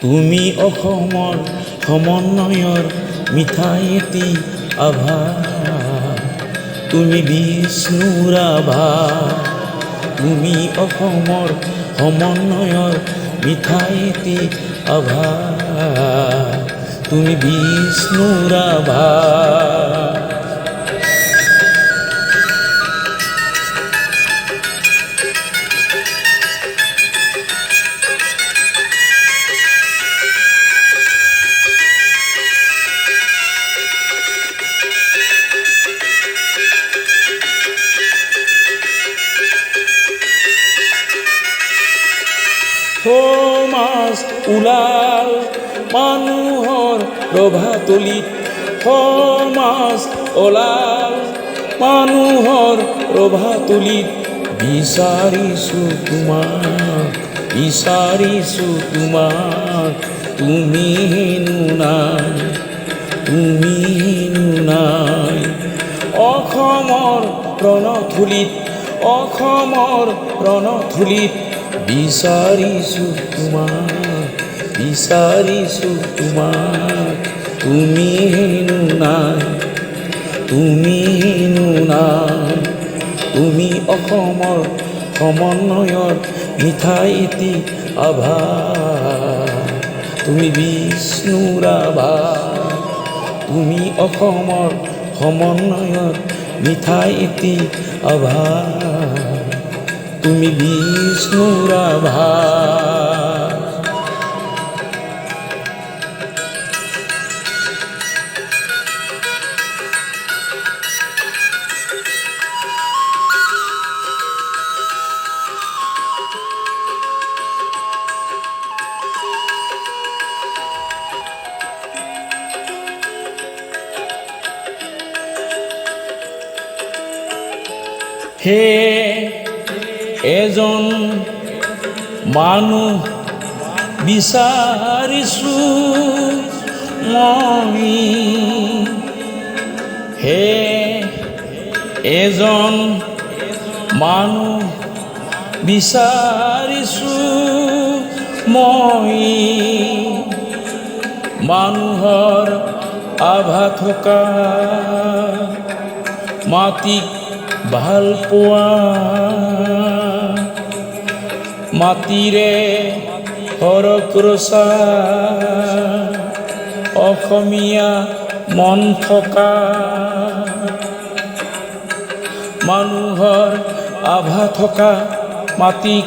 তুমি অসমৰ সমন্বয়ৰ মিঠাই এটি আভা, তুমি বিষ্ণুৰ আভা। তুমি অসমৰ সমন্বয়ৰ মিঠাই এটি আভা, তুমি বিষ্ণুৰ আভা। সমাজ ওলাল মানুহৰ ৰভাতলিত, সমাজ ওলাল মানুহৰ ৰভাতলিত। বিচাৰিছোঁ তোমাক, বিচাৰিছোঁ তোমাক, তুমি হেনো নাই, তুমি হেনো নাই। অসমৰ ৰণথলীত, অসমৰ ৰণথলীত বিচাৰিছোঁ তোমাক, বিচাৰিছোঁ তোমাক, তুমি হেনো নাই, তুমি হেনো নাই। তুমি অসমৰ সমন্বয়ৰ মিঠাই এটি আভা, তুমি বিষ্ণুৰ আভা। তুমি অসমৰ সমন্বয়ৰ মিঠাই এটি আভা, তুমি বিষ্ণুৰ আভা। হে এজন মানুহ বিচাৰিছোঁ মই, হে এজন মানুহ বিচাৰিছোঁ মই। মানুহৰ আভা থকা মাটিক ভাল পোৱা, মাটিৰে সৰগ ৰচা অসমীয়া মন থকা। মানুহৰ আভা থকা মাটিক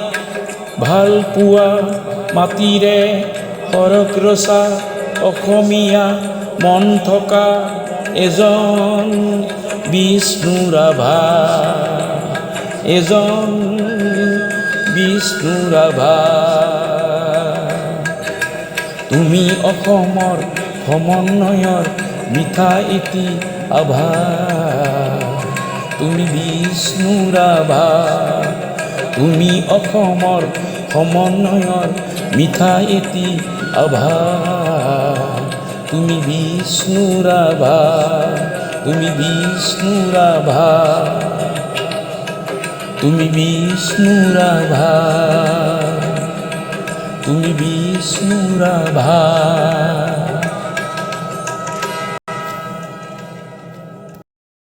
ভাল পোৱা, মাটিৰে সৰগ ৰচা অসমীয়া মন থকা এজন বিষ্ণুৰ আভা, এজন বিষ্ণুৰ আভা। তুমি অসমৰ সমন্বয়ৰ মিঠাই এটি আভা, তুমি বিষ্ণুৰ আভা। তুমি অসমৰ সমন্বয়ৰ মিঠাই এটি আভা, তুমি বিষ্ণুৰ আভা, তুমি বিষ্ণুৰ আভা, তুমি বিষ্ণুৰ আভা, তুমি বিষ্ণুৰ আভা।